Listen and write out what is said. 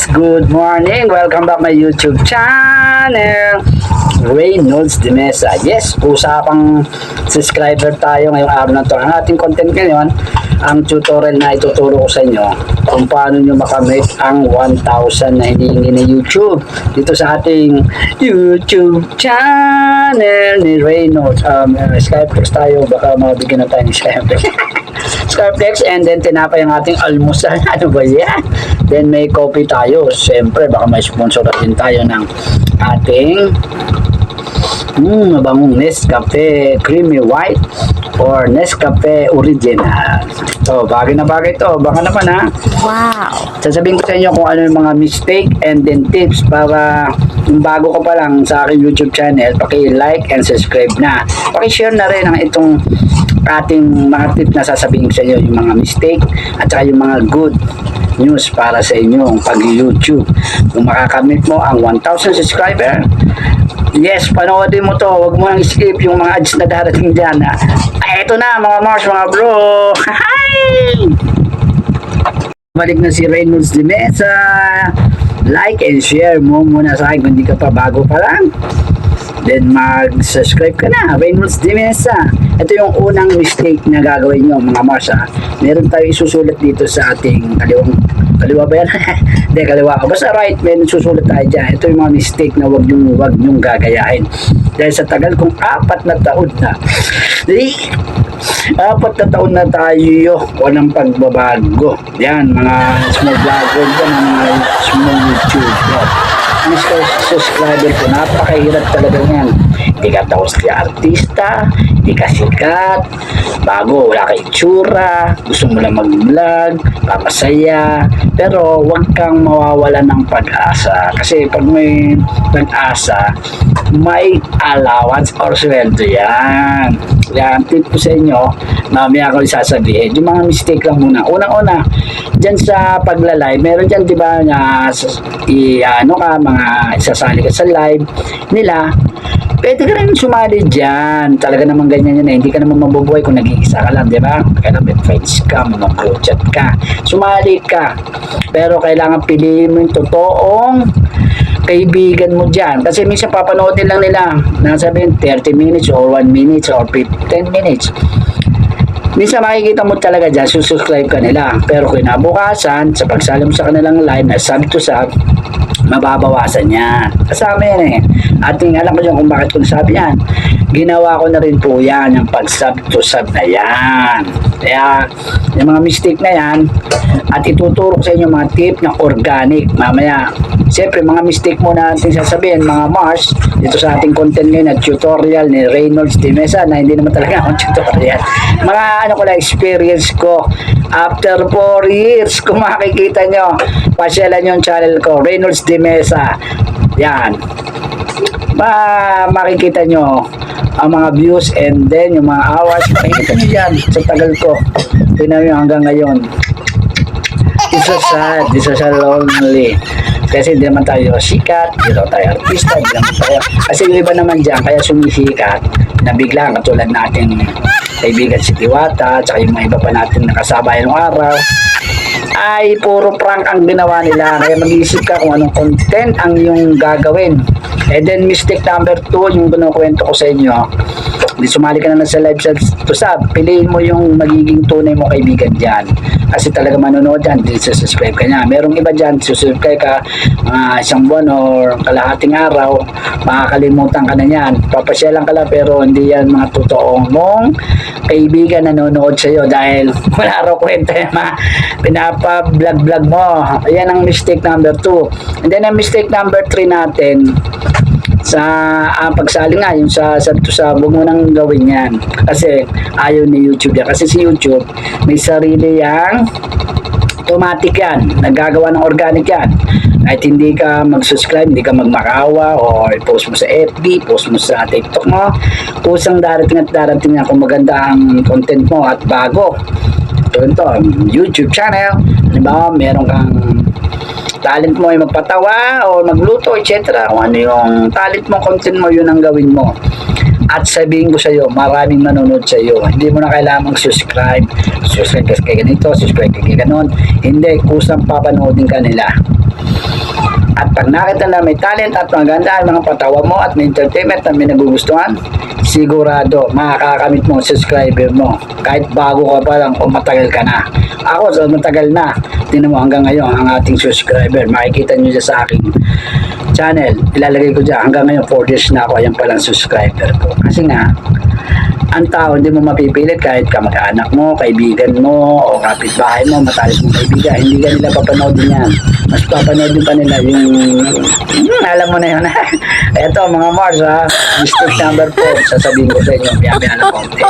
Good morning. Welcome back my YouTube channel. Reynolds de Mesa. Yes, usapang subscriber tayo ngayong araw na to. Ang ating content ngayon, ang tutorial na ituturo ko sa inyo kung paano nyo makamit ang 1,000 na hinihingi ni YouTube dito sa ating YouTube channel ni Reynolds. Skypex tayo, baka mabigyan na tayo ni Skypex. Skypex, and then tinapay ang ating almusal. Ano ba yan? Then may coffee tayo. Siyempre, baka may sponsor din tayo ng ating mabangong Nescafe Creamy White or Nescafe Original. So, bagay na bagay to. Baka naman ha. Wow! Sasabihin ko sa inyo kung ano yung mga mistake and then tips para kung bago ka pa lang sa aking YouTube channel, paki-like and subscribe na. Paki-share na rin ang itong ating mga tips na sasabihin ko sa inyo, yung mga mistake at saka yung mga good news para sa inyong pag-YouTube. Kung makakamit mo ang 1,000 subscriber, yes, panoodin mo to. Huwag mo nang skip yung mga ads na darating dyan. Ay, eto na mga Mars, mga bro. Hi! Balik na si Reynolds de Mesa. Like and share mo muna sa akin kung hindi ka pa bago pa lang. Then mag-subscribe ka na, Reynolds de Mesa. Ito yung unang mistake na gagawin nyo mga Mars. Meron tayo isusulat dito sa ating kaliwa ba yan? Hindi, kaliwa ka. Basta right, may susulat tayo dyan. Ito yung mga mistake na wag nyong gagayahin. Dahil sa tagal kong 4 na taon na. 4 na taon na tayo, walang pagbabago. Yan, mga small vlogger dyan, mga small YouTuber. Mga subscriber ko, napakahirap talaga yan. Hindi ka tapos kaya artista, hindi ka sikat, bago, wala ka itsura, gusto mo lang mag-vlog, papasaya, pero huwag kang mawawala ng pag-asa. Kasi pag may pag-asa, may allowance or sweldo yan. Yan, tip ko sa inyo, mamaya ko sasabihin. Yung mga mistake lang muna. Unang-una, dyan sa pagla-live, meron dyan, di ba, na mga isasali ka sa live nila, pwede ka rin sumali dyan. Talaga naman ganyan yan eh. Hindi ka naman mabubuhay kung nag-iisa ka lang, di ba? Kaya may friends ka, mga group chat ka. Sumali ka. Pero kailangan piliin mo yung totoong kaibigan mo dyan. Kasi minsan papanoodin lang nila. Nasabihin 30 minutes or 1 minute or 10 minutes. Minsan makikita mo talaga dyan, susubscribe ka nila. Pero kinabukasan, sa pagsali mo sa kanilang live, na sub to sub, mababawasan yan. Kasama yan eh. Ating alam ko dyan kung bakit ko nasabi yan. Ginawa ko na rin po yan, yung pag-sub to sub na yan. Kaya, yung mga mistake na yan, at ituturo ko sa inyo mga tip na organic. Mamaya, siyempre, mga mistake muna natin sasabihin, mga Mars, dito sa ating content ngayon, at tutorial ni Reynolds de Mesa, na hindi naman talaga akong tutorial. Mga experience ko. After 4 years, kung makikita nyo, pasyalan yung channel ko, Reynolds de Mesa. Yan. Makikita nyo ang mga views and then yung mga hours. Makikita nyo yan sa tagal ko. Tingnan nyo hanggang ngayon. It's so lonely. Kasi hindi naman tayo sikat, hindi naman tayo artista, hindi naman tayo. Kasi yung iba naman dyan, kaya sumisikat, na bigla, katulad natin kaibigan si Diwata, tsaka yung mga iba pa natin nakasabay nung araw, ay puro prank ang ginawa nila. Kaya mag-iisip ka kung anong content ang yung gagawin. And then mistake number 2, yung kinukwento ko sa inyo, di sumali ka na sa live to sub, piliin mo yung magiging tunay mo kaibigan dyan. Kasi talaga manonood dyan, di subscribe ka niya. Merong iba dyan, subscribe ka isang buwan or kalahating araw, makakalimutan ka na yan. Papasyalan ka lang pero hindi yan mga totoong mong kaibigan nanonood sa iyo dahil wala raw kwenta yung mga pinapa-vlog mo. Ayan ang mistake number 2. And then ang mistake number 3 natin, sa pagsali nga yung sa huwag mo nang gawin yan kasi ayaw ni YouTube yan. Kasi si YouTube may sarili yang automatic yan, nagagawa ng organic yan. Kahit hindi ka mag-subscribe, hindi ka magmakawa o post mo sa FB, post mo sa TikTok mo, kusang darating at darating na kung maganda ang content mo at bago. Ito, YouTube channel, halimbawa meron kang talent mo ay magpatawa o magluto, etc. Kung ano yung talent mo, content mo, yun ang gawin mo. At sabihin ko sa iyo, maraming manonood sa iyo. Hindi mo na kailangan mag-subscribe. Subscribe ka kay ganito, subscribe ka kay ganon. Hindi, kusang papanoodin ka nila. At pag nakita na may talent at maganda ang mga patawa mo at may entertainment na may nagugustuhan, sigurado makakamit mo ang subscriber mo. Kahit bago ka pa lang o matagal ka na. Ako, so matagal na. Tingnan mo hanggang ngayon ang ating subscriber. Makikita nyo dyan sa aking channel. Ilalagay ko dyan. Hanggang ngayon 4 years na ako. Ayan palang subscriber ko. Kasi nga, ang tao hindi mo mapipilit kahit kamag-anak mo, kaibigan mo, o kapitbahay mo, matalis mong kaibigan. Hindi ka nila papanoodin yan. Mas papanoodin pa nila yung alam mo na yun. Eto mga Mars ha, mistake number 4, sasabihin ko sa inyo, biya na konti.